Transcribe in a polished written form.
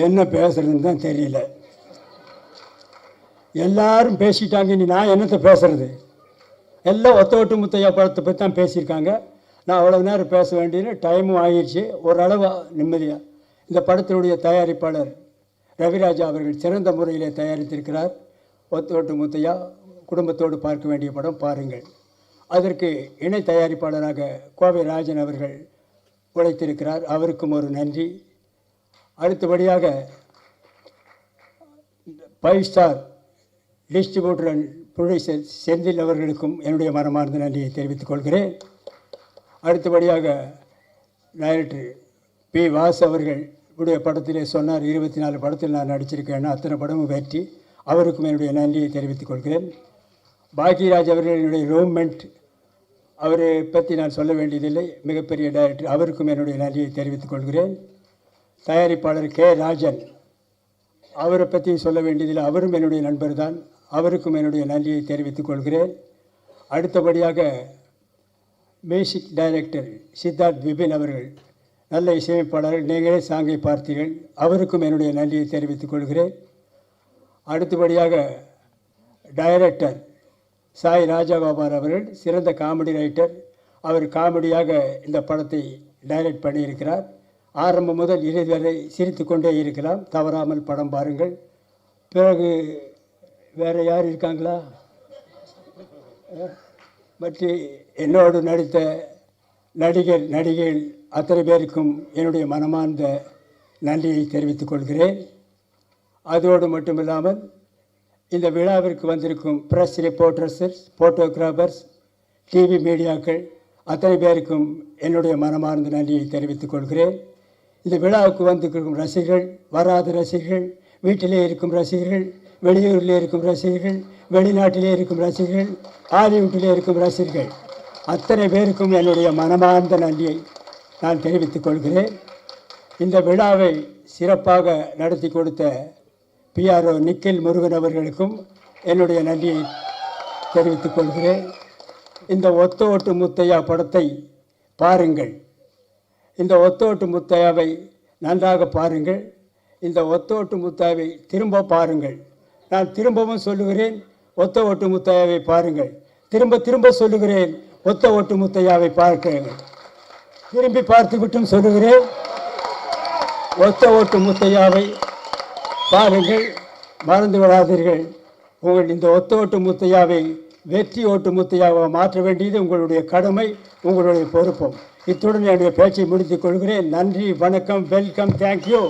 என்ன பேசுறதுன்னு தான் தெரியல. எல்லாரும் பேசிட்டாங்க, இனி நான் என்னத்தை பேசுறது? எல்லாம் ஒத்த ஒட்டு முத்தையா படத்தை பற்றி தான் பேசியிருக்காங்க. நான் அவ்வளோ நேரம் பேச வேண்டியது, டைமும் ஆகிடுச்சு. ஓரளவு நிம்மதியாக இந்த படத்தினுடைய தயாரிப்பாளர் ரவிராஜா அவர்கள் சிறந்த முறையில் தயாரித்திருக்கிறார். ஒத்த ஒட்டு முத்தையா குடும்பத்தோடு பார்க்க வேண்டிய படம், பாருங்கள். அதற்கு இணை தயாரிப்பாளராக கோவை ராஜன் அவர்கள் உழைத்திருக்கிறார், அவருக்கும் ஒரு நன்றி. அடுத்தபடியாக 5 star distributor and producer Senthil அவர்களுக்கும் என்னுடைய மனமார்ந்த நன்றியை தெரிவித்துக் கொள்கிறேன். அடுத்தபடியாக டைரக்டர் பி. வாஸ் அவர்கள் உடைய படத்திலே சொன்னார், 24 படத்தில் நான் நடிச்சிருக்கேன்னா அத்தனை படமும் வெற்றி. அவருக்கும் என்னுடைய நன்றியை தெரிவித்துக் கொள்கிறேன். பாக்யராஜ் அவர்கள் என்னுடைய ரூம்மெண்ட், அவரை பற்றி நான் சொல்ல வேண்டியதில்லை, மிகப்பெரிய டைரக்டர். அவருக்கும் என்னுடைய நன்றியை தெரிவித்துக் கொள்கிறேன். தயாரிப்பாளர் கே. ராஜன், அவரை பற்றி சொல்ல வேண்டியதில்லை, அவரும் என்னுடைய நண்பர் தான். அவருக்கும் என்னுடைய நன்றியை தெரிவித்துக் கொள்கிறேன். அடுத்தபடியாக மியூசிக் டைரக்டர் சித்தார்த் விபின் அவர்கள், நல்ல இசையமைப்பாளர்கள், நீங்களே சாங்கை பார்த்தீர்கள், அவருக்கும் என்னுடைய நன்றியை தெரிவித்துக் கொள்கிறேன். அடுத்தபடியாக டைரக்டர் சாய் ராஜகோபால் அவர்கள், சிறந்த காமெடி ரைட்டர். அவர் காமெடியாக இந்த படத்தை டைரக்ட் பண்ணியிருக்கிறார். ஆரம்பம் முதல் இறுதி வரை சிரித்து கொண்டே இருக்கலாம். தவறாமல் படம் பாருங்கள். பிறகு வேறு யார் இருக்காங்களா? மற்றும் என்னோடு நடித்த நடிகைகள் அத்தனை பேருக்கும் என்னுடைய மனமார்ந்த நன்றியை தெரிவித்துக் கொள்கிறேன். அதோடு மட்டுமில்லாமல் இந்த விழாவிற்கு வந்திருக்கும் ப்ரெஸ் ரிப்போர்ட்டர்ஸ், ஃபோட்டோகிராஃபர்ஸ், டிவி மீடியாக்கள் அத்தனை பேருக்கும் என்னுடைய மனமார்ந்த நன்றியை தெரிவித்துக் கொள்கிறேன். இந்த விழாவுக்கு வந்திருக்கும் ரசிகர்கள், வராத ரசிகர்கள், வீட்டிலே இருக்கும் ரசிகர்கள், வெளியூரில் இருக்கும் ரசிகர்கள், வெளிநாட்டிலே இருக்கும் ரசிகர்கள், ஹாலிவுட்டிலே இருக்கும் ரசிகர்கள் அத்தனை பேருக்கும் என்னுடைய மனமார்ந்த நன்றியை நான் தெரிவித்துக் கொள்கிறேன். இந்த விழாவை சிறப்பாக நடத்தி கொடுத்த PRO நிக்கில் முருகன் அவர்களுக்கும் என்னுடைய நன்றியை தெரிவித்துக் கொள்கிறேன். இந்த ஒத்த ஓட்டு முத்தையா படத்தை பாருங்கள். இந்த ஒத்த ஓட்டு முத்தையாவை நன்றாக பாருங்கள். இந்த ஒத்த ஓட்டு முத்தையாவை திரும்ப பாருங்கள். நான் திரும்பவும் சொல்லுகிறேன், ஒத்த ஓட்டு முத்தையாவை பாருங்கள். திரும்ப திரும்ப சொல்லுகிறேன், ஒத்த ஓட்டு முத்தையாவை பார்க்கிறேன். திரும்பி பார்த்து விட்டும் சொல்லுகிறேன், ஒத்த ஓட்டு முத்தையாவை பாருங்கள். மறந்து விடாதீர்கள். உங்கள் இந்த ஒத்த ஓட்டு முத்தையாவை வெற்றி ஓட்டு முத்தையாவை மாற்ற வேண்டியது உங்களுடைய கடமை, உங்களுடைய பொறுப்பும். இத்துடன் என்னுடைய பேச்சை முடித்துக் கொள்கிறேன். நன்றி, வணக்கம், வெல்கம், தேங்க்யூ.